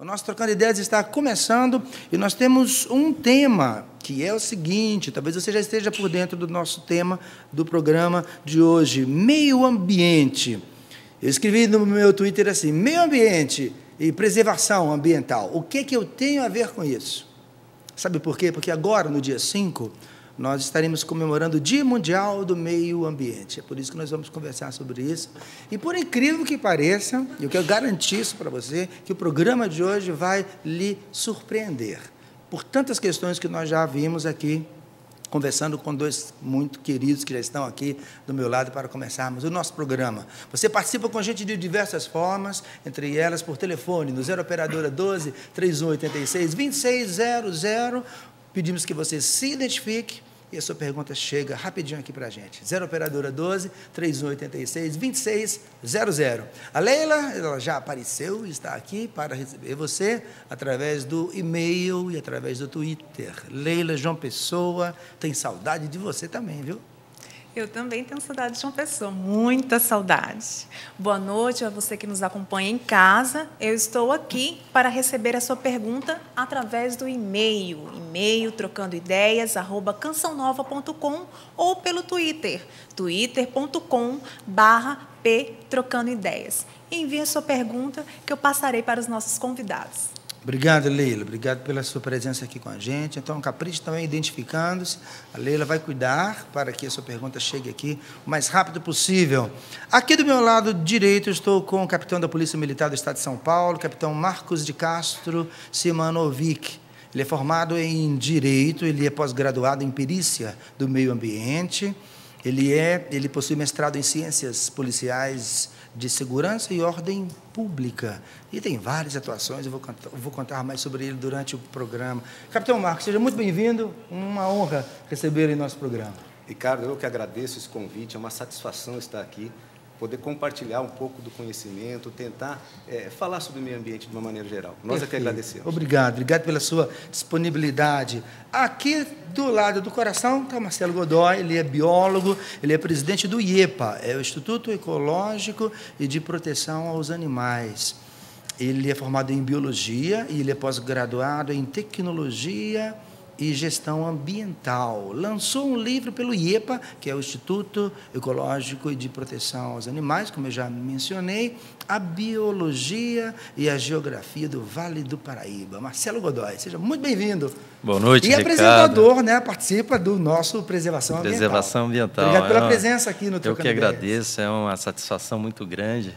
O nosso Trocando Ideias está começando e nós temos um tema que é o seguinte, talvez você já esteja por dentro do nosso tema do programa de hoje, meio ambiente. Eu escrevi no meu Twitter assim, meio ambiente e preservação ambiental, o que eu tenho a ver com isso? Sabe por quê? Porque agora, no dia 5, nós estaremos comemorando o Dia Mundial do Meio Ambiente. É por isso que nós vamos conversar sobre isso. E, por incrível que pareça, eu quero garantir isso para você, que o programa de hoje vai lhe surpreender. Por tantas questões que nós já vimos aqui, conversando com dois muito queridos que já estão aqui do meu lado para começarmos o nosso programa. Você participa com a gente de diversas formas, entre elas por telefone, no 0 Operadora 12 3186 2600. Pedimos que você se identifique e a sua pergunta chega rapidinho aqui para a gente. 0 Operadora 12 3186 2600. A Leila, ela já apareceu e está aqui para receber você através do e-mail e através do Twitter. Leila João Pessoa, tem saudade de você também, viu? Eu também tenho saudade de uma pessoa, muita saudade. Boa noite a você que nos acompanha em casa. Eu estou aqui para receber a sua pergunta através do e-mail, trocandoideias@cançãonova.com ou pelo Twitter, twitter.com/ptrocandoideias. Envie a sua pergunta que eu passarei para os nossos convidados. Obrigado, Leila. Obrigado pela sua presença aqui com a gente. Então, capriche também identificando-se. A Leila vai cuidar para que a sua pergunta chegue aqui o mais rápido possível. Aqui do meu lado direito, estou com o capitão da Polícia Militar do Estado de São Paulo, capitão Marcos de Castro Simanovic. Ele é formado em Direito, ele é pós-graduado em Perícia do Meio Ambiente. Ele possui mestrado em Ciências Policiais de Segurança e Ordem Pública. E tem várias atuações, eu vou contar mais sobre ele durante o programa. Capitão Marcos, seja muito bem-vindo, uma honra recebê-lo em nosso programa. Ricardo, eu que agradeço esse convite, é uma satisfação estar aqui, poder compartilhar um pouco do conhecimento, tentar falar sobre o meio ambiente de uma maneira geral. Nós é que agradecemos. Obrigado pela sua disponibilidade. Aqui do lado do coração está o Marcelo Godoy, ele é biólogo, ele é presidente do IEPA, é o Instituto Ecológico e de Proteção aos Animais. Ele é formado em Biologia e ele é pós-graduado em Tecnologia e Gestão Ambiental. Lançou um livro pelo IEPA, que é o Instituto Ecológico e de Proteção aos Animais, como eu já mencionei, A Biologia e a Geografia do Vale do Paraíba. Marcelo Godoy, seja muito bem-vindo. Boa noite, Ricardo. E apresentador, né, participa do nosso Preservação Ambiental. Obrigado pela presença aqui no Trocando Ideias. Eu que agradeço, é uma satisfação muito grande.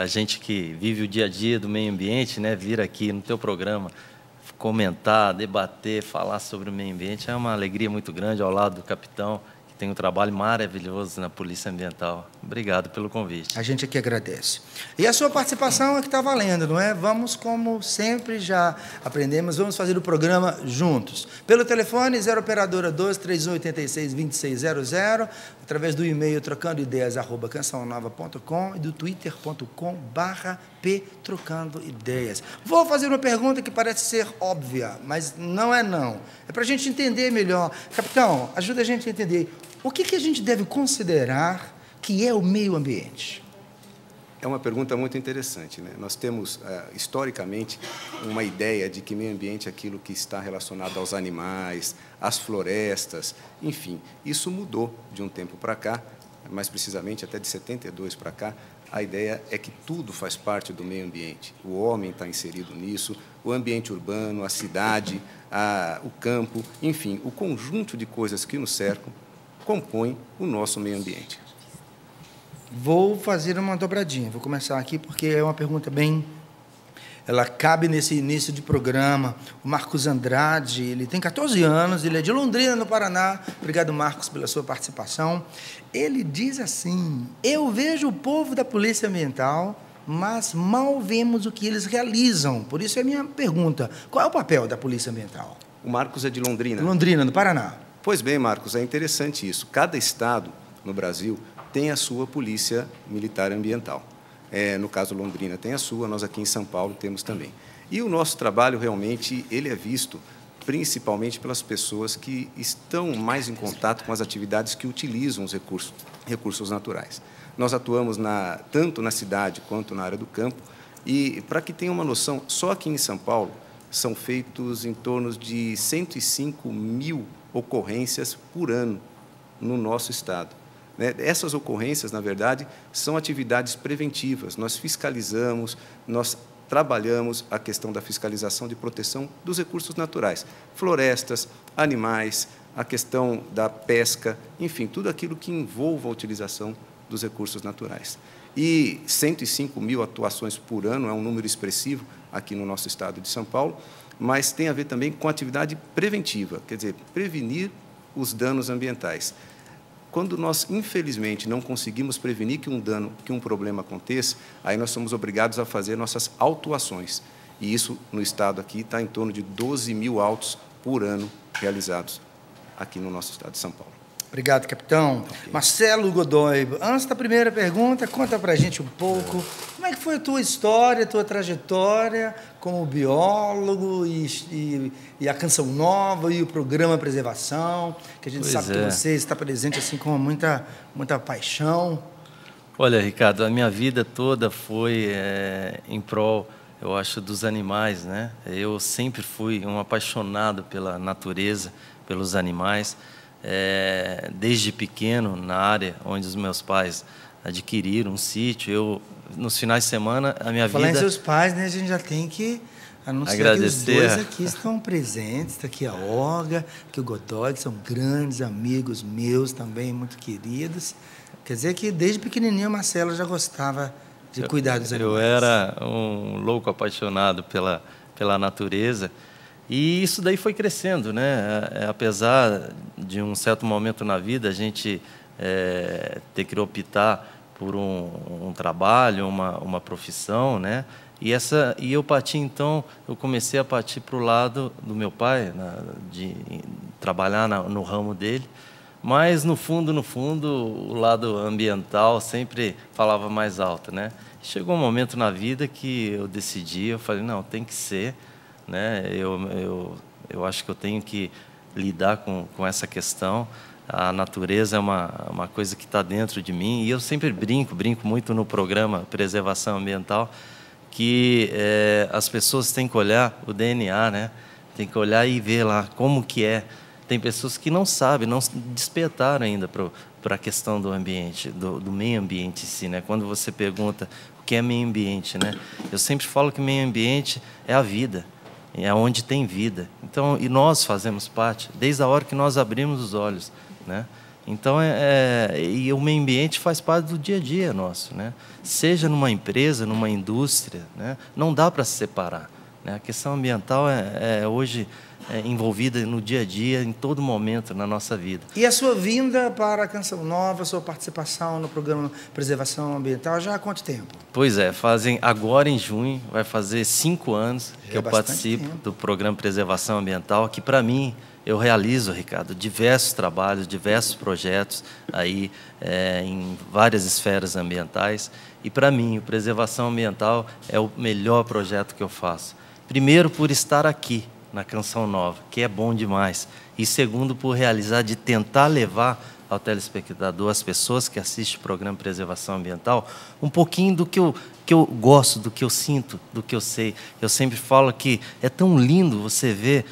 A gente que vive o dia a dia do meio ambiente, né, vir aqui no teu programa, comentar, debater, falar sobre o meio ambiente, é uma alegria muito grande ao lado do capitão, que tem um trabalho maravilhoso na Polícia Ambiental. Obrigado pelo convite. A gente aqui agradece. E a sua participação é que está valendo, não é? Vamos, como sempre já aprendemos, vamos fazer o programa juntos. Pelo telefone, 0 Operadora 12 3186 2600, através do e-mail trocandoideias@cançãonova.com e do twitter.com/ptrocandoideias. Vou fazer uma pergunta que parece ser óbvia, mas não é não. É para a gente entender melhor. Capitão, ajuda a gente a entender. O que a gente deve considerar que é o meio ambiente? É uma pergunta muito interessante, né? Nós temos, historicamente, uma ideia de que meio ambiente é aquilo que está relacionado aos animais, às florestas, enfim. Isso mudou de um tempo para cá, mais precisamente até de 72 para cá. A ideia é que tudo faz parte do meio ambiente. O homem está inserido nisso, o ambiente urbano, a cidade, o campo, enfim, o conjunto de coisas que nos cercam compõe o nosso meio ambiente. Vou fazer uma dobradinha, vou começar aqui porque é uma pergunta bem... Ela cabe nesse início de programa. O Marcos Andrade, ele tem 14 anos, ele é de Londrina, no Paraná. Obrigado, Marcos, pela sua participação. Ele diz assim, eu vejo o povo da Polícia Ambiental, mas mal vemos o que eles realizam. Por isso é a minha pergunta, qual é o papel da Polícia Ambiental? O Marcos é de Londrina. Londrina, no Paraná. Pois bem, Marcos, é interessante isso. Cada estado no Brasil tem a sua polícia militar ambiental. No caso, Londrina tem a sua, nós aqui em São Paulo temos também. E o nosso trabalho, realmente, ele é visto principalmente pelas pessoas que estão mais em contato com as atividades que utilizam os recursos naturais. Nós atuamos tanto na cidade quanto na área do campo, E, para que tenha uma noção, só aqui em São Paulo são feitos em torno de 105 mil ocorrências por ano no nosso estado. Essas ocorrências, na verdade, são atividades preventivas. Nós fiscalizamos, nós trabalhamos a questão da fiscalização de proteção dos recursos naturais, florestas, animais, a questão da pesca, enfim, tudo aquilo que envolva a utilização dos recursos naturais. E 105 mil atuações por ano é um número expressivo aqui no nosso estado de São Paulo, mas tem a ver também com atividade preventiva, quer dizer, prevenir os danos ambientais. Quando nós, infelizmente, não conseguimos prevenir que um problema aconteça, aí nós somos obrigados a fazer nossas autuações. E isso, no estado aqui, está em torno de 12 mil autos por ano realizados aqui no nosso estado de São Paulo. Obrigado, capitão. Okay. Marcelo Godoy, antes da primeira pergunta, conta para a gente um pouco como é que foi a tua história, a tua trajetória como biólogo e a Canção Nova e o programa Preservação, que a gente sabe que você está presente assim com muita paixão. Olha, Ricardo, a minha vida toda foi em prol, eu acho, dos animais, né? Eu sempre fui um apaixonado pela natureza, pelos animais. Desde pequeno, na área onde os meus pais adquiriram um sítio, nos finais de semana, a minha vida... Falar em seus pais, né, a gente já tem que anunciar agradecer. Que os dois aqui estão presentes, está aqui a Olga, que o Godoy, que são grandes amigos meus também, muito queridos. Quer dizer que desde pequenininho o Marcelo já gostava de cuidar dos animais. Eu era um louco apaixonado pela natureza. E isso daí foi crescendo, né? Apesar de um certo momento na vida a gente ter que optar por um trabalho, uma profissão, né? E eu parti, então, eu comecei a partir para o lado do meu pai, de trabalhar no ramo dele, mas no fundo, o lado ambiental sempre falava mais alto, né? Chegou um momento na vida que eu decidi, eu falei, não, tem que ser, né? Eu acho que eu tenho que lidar com essa questão. A natureza é uma coisa que está dentro de mim, e eu sempre brinco muito no programa Preservação Ambiental, que as pessoas têm que olhar o DNA, né? Tem que olhar e ver lá como que é. Tem pessoas que não sabem, não despertaram ainda para a questão do ambiente, do meio ambiente em si, né? Quando você pergunta o que é meio ambiente, né? Eu sempre falo que meio ambiente é a vida, é onde tem vida. Então, e nós fazemos parte desde a hora que nós abrimos os olhos, né? Então, e o meio ambiente faz parte do dia a dia nosso, né? Seja numa empresa, numa indústria, né? Não dá para se separar, né? A questão ambiental hoje envolvida no dia a dia, em todo momento na nossa vida. E a sua vinda para a Canção Nova, a sua participação no programa Preservação Ambiental, já há quanto tempo? Pois agora em junho, vai fazer 5 anos que eu participo do programa Preservação Ambiental, que para mim, eu realizo, Ricardo, diversos trabalhos, diversos projetos aí em várias esferas ambientais, e para mim, o Preservação Ambiental é o melhor projeto que eu faço. Primeiro, por estar aqui, na Canção Nova, que é bom demais. E segundo, por realizar, de tentar levar ao telespectador, às pessoas que assistem o programa Preservação Ambiental, um pouquinho do que eu gosto, do que eu sinto, do que eu sei. Eu sempre falo que é tão lindo você ver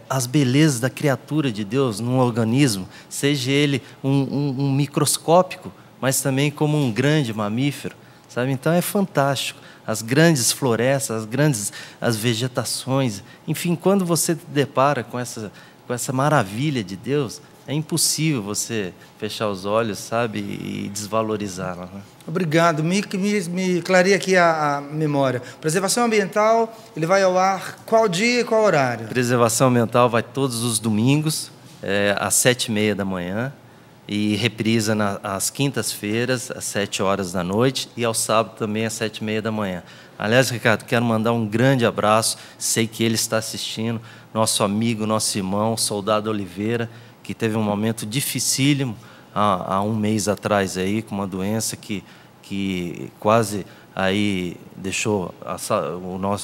as belezas da criatura de Deus num organismo, seja ele um microscópico, mas também como um grande mamífero, sabe? Então é fantástico. As grandes florestas, as vegetações, enfim, quando você se depara com essa maravilha de Deus, é impossível você fechar os olhos, sabe, e desvalorizá-la, né? Obrigado. Me clareia aqui a memória. Preservação Ambiental, ele vai ao ar qual dia e qual horário? Preservação Ambiental vai todos os domingos, às 7h30 da manhã. E reprisa às quintas-feiras, às 7 horas da noite, e ao sábado também às 7h30 da manhã. Aliás, Ricardo, quero mandar um grande abraço, sei que ele está assistindo, nosso amigo, nosso irmão, Soldado Oliveira, que teve um momento dificílimo há um mês atrás, aí, com uma doença que quase aí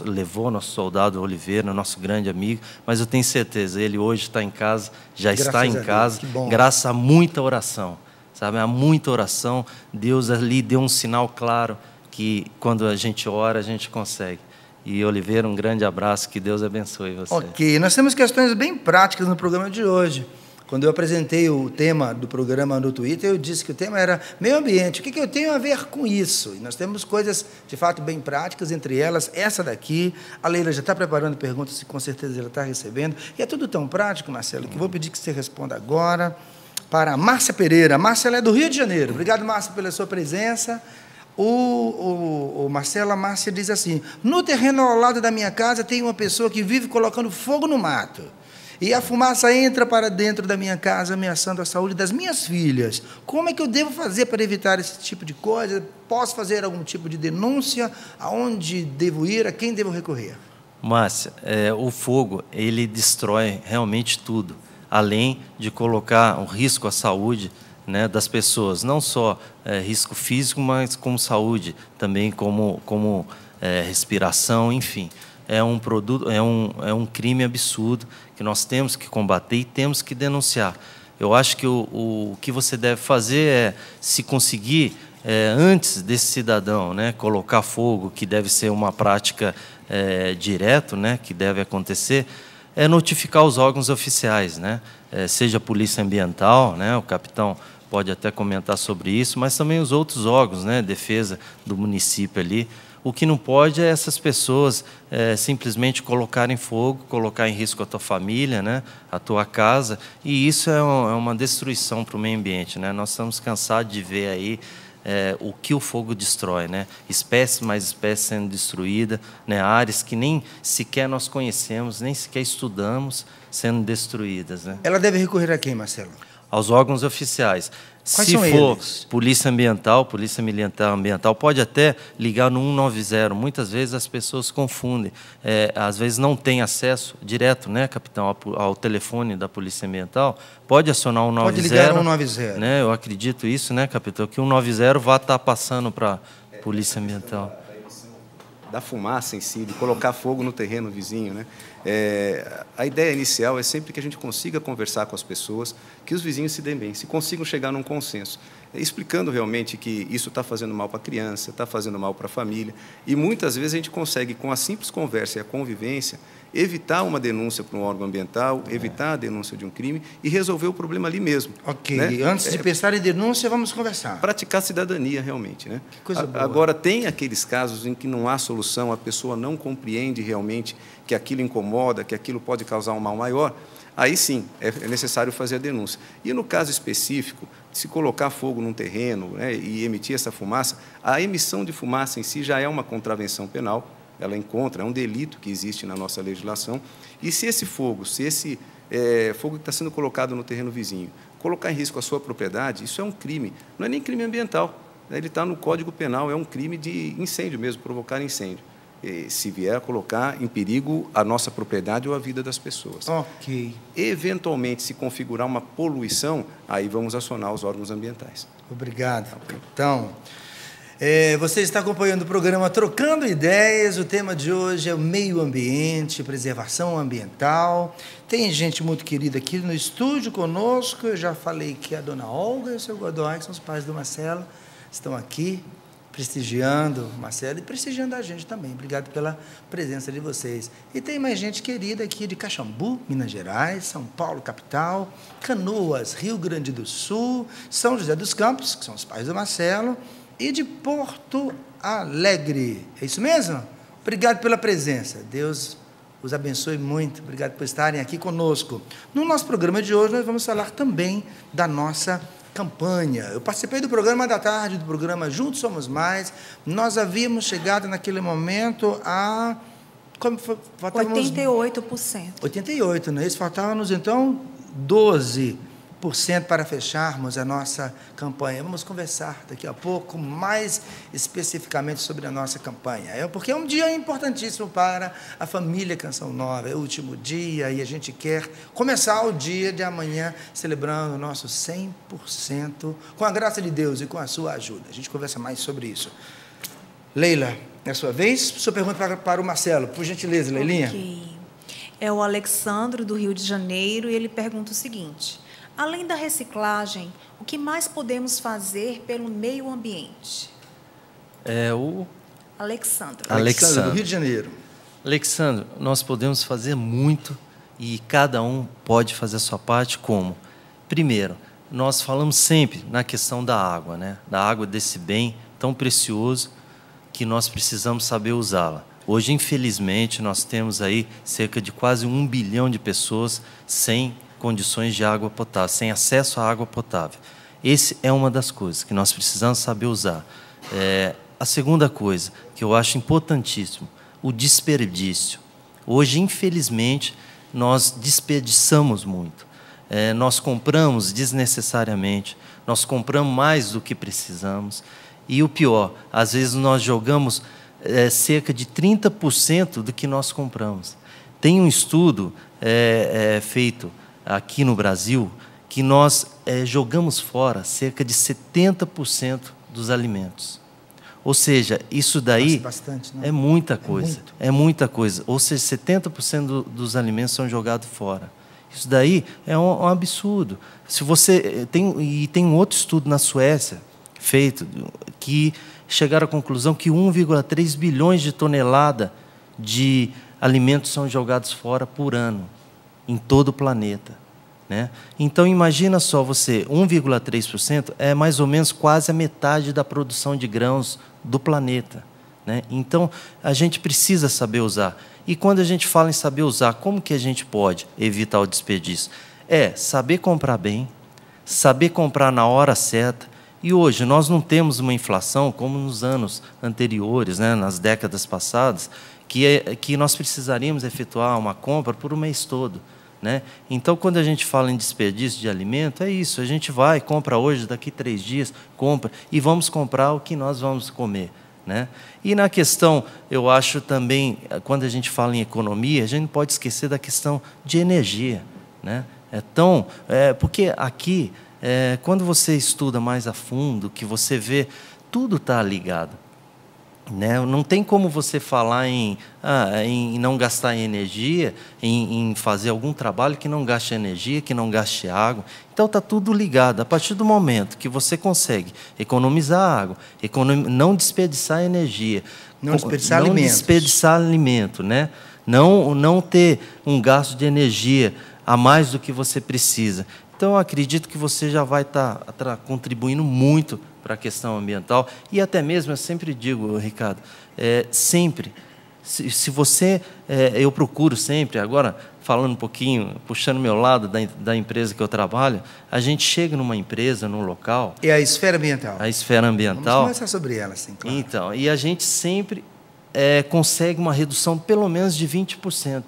levou nosso Soldado Oliveira, nosso grande amigo, mas eu tenho certeza, ele hoje está em casa, já está em casa, graças a muita oração, sabe? A muita oração, Deus ali deu um sinal claro que quando a gente ora, a gente consegue. E Oliveira, um grande abraço, que Deus abençoe você. Ok, nós temos questões bem práticas no programa de hoje. Quando eu apresentei o tema do programa no Twitter, eu disse que o tema era meio ambiente. O que eu tenho a ver com isso? E nós temos coisas, de fato, bem práticas, entre elas essa daqui. A Leila já está preparando perguntas, com certeza ela está recebendo. E é tudo tão prático, Marcelo, que eu vou pedir que você responda agora para a Márcia Pereira. Márcia, ela é do Rio de Janeiro. Obrigado, Márcia, pela sua presença. Marcelo, a Márcia diz assim: no terreno ao lado da minha casa tem uma pessoa que vive colocando fogo no mato. E a fumaça entra para dentro da minha casa, ameaçando a saúde das minhas filhas. Como é que eu devo fazer para evitar esse tipo de coisa? Posso fazer algum tipo de denúncia? Aonde devo ir? A quem devo recorrer? Márcia, o fogo, ele destrói realmente tudo, além de colocar um risco à saúde, né, das pessoas. Não só risco físico, mas como saúde, também como respiração, enfim. É um crime absurdo que nós temos que combater e temos que denunciar. Eu acho que o que você deve fazer é, se conseguir, antes desse cidadão, né, colocar fogo, que deve ser uma prática direto, né, que deve acontecer, é notificar os órgãos oficiais, né, seja a Polícia Ambiental, né, o capitão pode até comentar sobre isso, mas também os outros órgãos, né, defesa do município ali. O que não pode é essas pessoas simplesmente colocarem fogo, colocar em risco a tua família, né, a tua casa, e isso é uma destruição para o meio ambiente, né? Nós estamos cansados de ver aí o que o fogo destrói, né? Espécies mais espécies sendo destruídas, né? Áreas que nem sequer nós conhecemos, nem sequer estudamos, sendo destruídas, né? Ela deve recorrer a quem, Marcelo? Aos órgãos oficiais. Quais Se são for eles? Polícia Militar Ambiental, pode até ligar no 190. Muitas vezes as pessoas confundem. Às vezes não tem acesso direto, né, capitão, ao telefone da Polícia Ambiental. Pode acionar o 190. Pode ligar no 190. Né, eu acredito isso, né, capitão, que o 190 vai estar passando para a Polícia Ambiental. Da fumaça em si, de colocar fogo no terreno vizinho, né? A ideia inicial é sempre que a gente consiga conversar com as pessoas, que os vizinhos se deem bem, se consigam chegar num consenso, explicando realmente que isso está fazendo mal para a criança, está fazendo mal para a família, e muitas vezes a gente consegue, com a simples conversa e a convivência, evitar uma denúncia para um órgão ambiental, evitar a denúncia de um crime e resolver o problema ali mesmo. Ok, né? Antes de pensar em denúncia, vamos conversar. Praticar cidadania, realmente. Né? Que coisa boa. Agora, tem aqueles casos em que não há solução, a pessoa não compreende realmente que aquilo incomoda, que aquilo pode causar um mal maior, aí sim, é necessário fazer a denúncia. E no caso específico, se colocar fogo num terreno, né, e emitir essa fumaça, a emissão de fumaça em si já é uma contravenção penal, ela é um delito que existe na nossa legislação, e se esse fogo que está sendo colocado no terreno vizinho, colocar em risco a sua propriedade, isso é um crime, não é nem crime ambiental, né, ele está no Código Penal, é um crime de incêndio mesmo, provocar incêndio, se vier a colocar em perigo a nossa propriedade ou a vida das pessoas. Ok. Eventualmente, se configurar uma poluição, aí vamos acionar os órgãos ambientais. Obrigado. Então, você está acompanhando o programa Trocando Ideias. O tema de hoje é o meio ambiente, preservação ambiental. Tem gente muito querida aqui no estúdio conosco. Eu já falei que a dona Olga e o seu Godoy, que são os pais do Marcelo, estão aqui prestigiando o Marcelo e prestigiando a gente também. Obrigado pela presença de vocês. E tem mais gente querida aqui de Caxambu, Minas Gerais, São Paulo, capital, Canoas, Rio Grande do Sul, São José dos Campos, que são os pais do Marcelo, e de Porto Alegre. É isso mesmo? Obrigado pela presença. Deus os abençoe muito. Obrigado por estarem aqui conosco. No nosso programa de hoje, nós vamos falar também da nossa campanha. Eu participei do programa da tarde, do programa Juntos Somos Mais. Nós havíamos chegado naquele momento a... 88%. 88%, não é isso? Faltávamos, então, 12% para fecharmos a nossa campanha. Vamos conversar daqui a pouco mais especificamente sobre a nossa campanha. Porque é um dia importantíssimo para a família Canção Nova. É o último dia e a gente quer começar o dia de amanhã celebrando o nosso 100% com a graça de Deus e com a sua ajuda. A gente conversa mais sobre isso. Leila, é a sua vez. Sua pergunta para o Marcelo. Por gentileza, Leilinha. Ok. É o Alexandro, do Rio de Janeiro, e ele pergunta o seguinte: além da reciclagem, o que mais podemos fazer pelo meio ambiente? É o Alexandre. Alexandre, do Rio de Janeiro. Alexandre, nós podemos fazer muito e cada um pode fazer a sua parte como? Primeiro, nós falamos sempre na questão da água, né? Da água, desse bem tão precioso que nós precisamos saber usá-la. Hoje, infelizmente, nós temos aí cerca de quase 1 bilhão de pessoas sem condições de água potável, sem acesso à água potável. Essa é uma das coisas que nós precisamos saber usar. A segunda coisa, que eu acho importantíssimo, o desperdício. Hoje, infelizmente, nós desperdiçamos muito. Nós compramos desnecessariamente, nós compramos mais do que precisamos. E o pior, às vezes nós jogamos cerca de 30% do que nós compramos. Tem um estudo feito aqui no Brasil que nós jogamos fora cerca de 70% dos alimentos. Ou seja, isso daí bastante, né? É muita coisa. É muita coisa. Ou seja, 70% dos alimentos são jogados fora. Isso daí é um absurdo. Se você tem um outro estudo na Suécia feito que chegaram à conclusão que 1,3 bilhões de toneladas de alimentos são jogados fora por ano em todo o planeta, né? Então imagina só você, 1,3% é mais ou menos quase a metade da produção de grãos do planeta, né? Então a gente precisa saber usar. E quando a gente fala em saber usar, como que a gente pode evitar o desperdício? Saber comprar bem, saber comprar na hora certa. E hoje nós não temos uma inflação como nos anos anteriores, né, nas décadas passadas, que nós precisaríamos efetuar uma compra por um mês todo, né? Então, quando a gente fala em desperdício de alimento, é isso, a gente vai, compra hoje, daqui 3 dias, compra, e vamos comprar o que nós vamos comer, né? E na questão, eu acho também, quando a gente fala em economia, a gente não pode esquecer da questão de energia, né? Porque aqui, quando você estuda mais a fundo, que você vê, tudo está ligado, né? Não tem como você falar em não gastar energia, em fazer algum trabalho que não gaste energia, que não gaste água. Então está tudo ligado. A partir do momento que você consegue economizar água, não desperdiçar energia, não desperdiçar alimento, né? Não ter um gasto de energia a mais do que você precisa. Então, eu acredito que você já vai estar contribuindo muito para a questão ambiental. E até mesmo, eu sempre digo, Ricardo, sempre, se você... eu procuro sempre, agora, falando um pouquinho, puxando meu lado da empresa que eu trabalho, a gente chega numa empresa, num local... É a esfera ambiental. A esfera ambiental. Vamos conversar sobre ela, sim, claro. Então, e a gente sempre consegue uma redução pelo menos de 20%,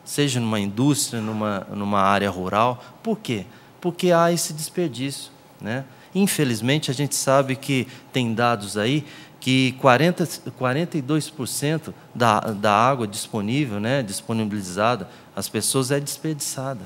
seja numa indústria, numa área rural. Por quê? Porque há esse desperdício, né? Infelizmente, a gente sabe que tem dados aí que 42% da água disponível, né, disponibilizada às pessoas é desperdiçada.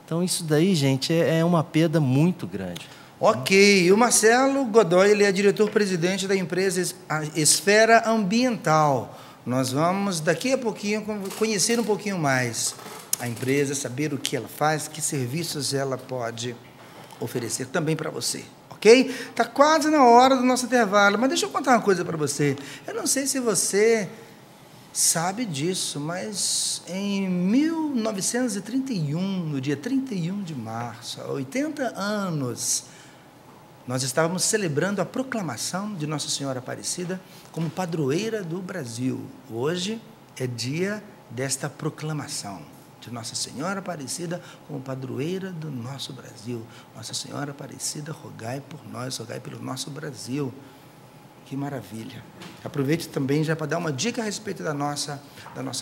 Então, isso daí, gente, é uma perda muito grande. Ok. O Marcelo Godoy, ele é diretor-presidente da empresa Esfera Ambiental. Nós vamos, daqui a pouquinho, conhecer um pouquinho mais a empresa, saber o que ela faz, que serviços ela pode oferecer também para você, ok? Está quase na hora do nosso intervalo, mas deixa eu contar uma coisa para você. Eu não sei se você sabe disso, mas em 1931, no dia 31 de março, há 80 anos, nós estávamos celebrando a proclamação de Nossa Senhora Aparecida como padroeira do Brasil. Hoje é dia desta proclamação de Nossa Senhora Aparecida como padroeira do nosso Brasil. Nossa Senhora Aparecida, rogai por nós, rogai pelo nosso Brasil. Que maravilha. Aproveite também já para dar uma dica a respeito da nossa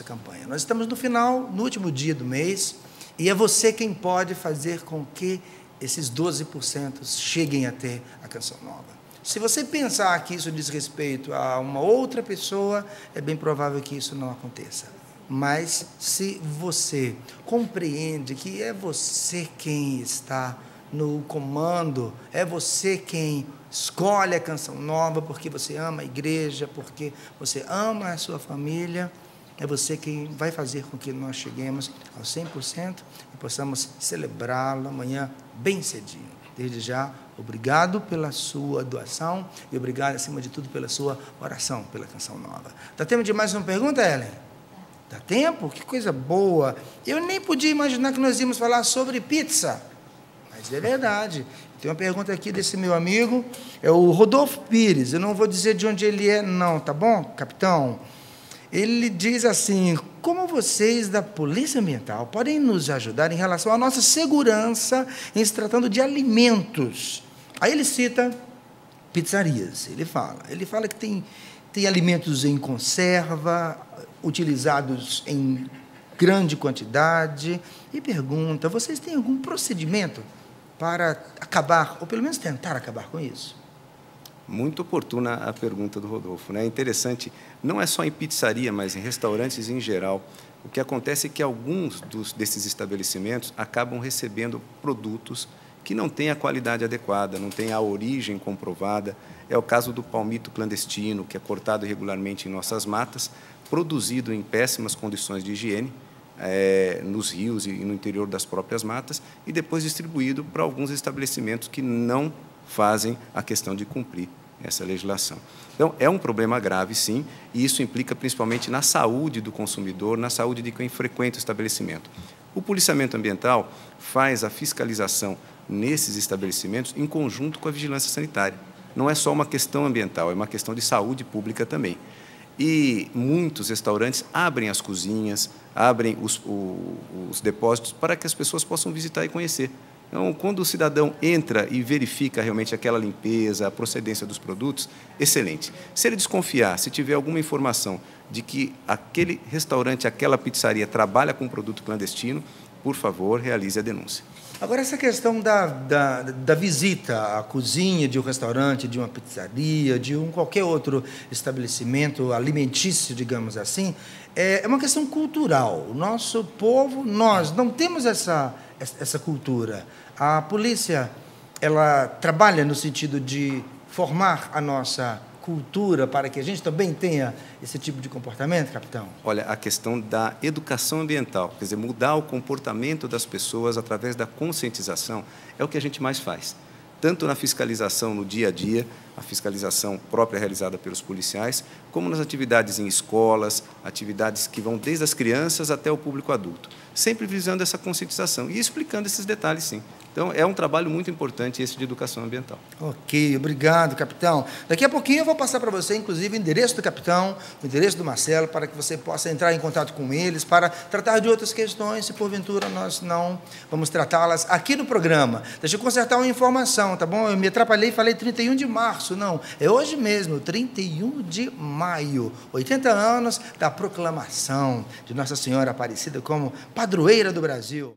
campanha. Nós estamos no final, no último dia do mês, e é você quem pode fazer com que esses 12% cheguem até a Canção Nova. Se você pensar que isso diz respeito a uma outra pessoa, é bem provável que isso não aconteça. Mas se você compreende que é você quem está no comando, é você quem escolhe a Canção Nova porque você ama a igreja, porque você ama a sua família, é você quem vai fazer com que nós cheguemos aos 100% e possamos celebrá-lo amanhã bem cedinho. desde já, obrigado pela sua doação e obrigado, acima de tudo, pela sua oração pela Canção Nova. Dá tempo de mais uma pergunta, Ellen? Dá tempo? Que coisa boa! Eu nem podia imaginar que nós íamos falar sobre pizza, mas é verdade. Tem uma pergunta aqui desse meu amigo, é o Rodolfo Pires. Eu não vou dizer de onde ele é, não, tá bom, capitão? Ele diz assim: como vocês da Polícia Ambiental podem nos ajudar em relação à nossa segurança em se tratando de alimentos? Aí ele cita pizzarias. Ele fala que tem alimentos em conserva, utilizados em grande quantidade, e pergunta: vocês têm algum procedimento para acabar, ou pelo menos tentar acabar com isso? Muito oportuna a pergunta do Rodolfo, né? É interessante, não é só em pizzaria, mas em restaurantes em geral. O que acontece é que alguns desses estabelecimentos acabam recebendo produtos que não têm a qualidade adequada, não têm a origem comprovada. É o caso do palmito clandestino, que é cortado irregularmente em nossas matas, produzido em péssimas condições de higiene, nos rios e no interior das próprias matas, e depois distribuído para alguns estabelecimentos que não fazem a questão de cumprir essa legislação. Então, é um problema grave, sim, e isso implica principalmente na saúde do consumidor, na saúde de quem frequenta o estabelecimento. O policiamento ambiental faz a fiscalização nesses estabelecimentos em conjunto com a vigilância sanitária. Não é só uma questão ambiental, é uma questão de saúde pública também. E muitos restaurantes abrem as cozinhas, abrem os depósitos para que as pessoas possam visitar e conhecer. Então, quando o cidadão entra e verifica realmente aquela limpeza, a procedência dos produtos, excelente. Se ele desconfiar, se tiver alguma informação de que aquele restaurante, aquela pizzaria trabalha com produto clandestino, por favor, realize a denúncia. Agora, essa questão da visita à cozinha de um restaurante, de uma pizzaria, de qualquer outro estabelecimento alimentício, digamos assim, é uma questão cultural. O nosso povo, nós não temos essa cultura. A polícia, ela trabalha no sentido de formar a nossa cultura para que a gente também tenha esse tipo de comportamento, capitão? Olha, a questão da educação ambiental, quer dizer, mudar o comportamento das pessoas através da conscientização, é o que a gente mais faz. Tanto na fiscalização no dia a dia, a fiscalização própria realizada pelos policiais, como nas atividades em escolas, atividades que vão desde as crianças até o público adulto, sempre visando essa conscientização e explicando esses detalhes, sim. Então, é um trabalho muito importante esse de educação ambiental. Ok, obrigado, capitão. Daqui a pouquinho eu vou passar para você, inclusive, o endereço do capitão, o endereço do Marcelo, para que você possa entrar em contato com eles, para tratar de outras questões, se porventura nós não vamos tratá-las aqui no programa. Deixa eu consertar uma informação, tá bom? Eu me atrapalhei e falei 31 de março, não. É hoje mesmo, 31 de maio, 80 anos da proclamação de Nossa Senhora Aparecida como padroeira do Brasil.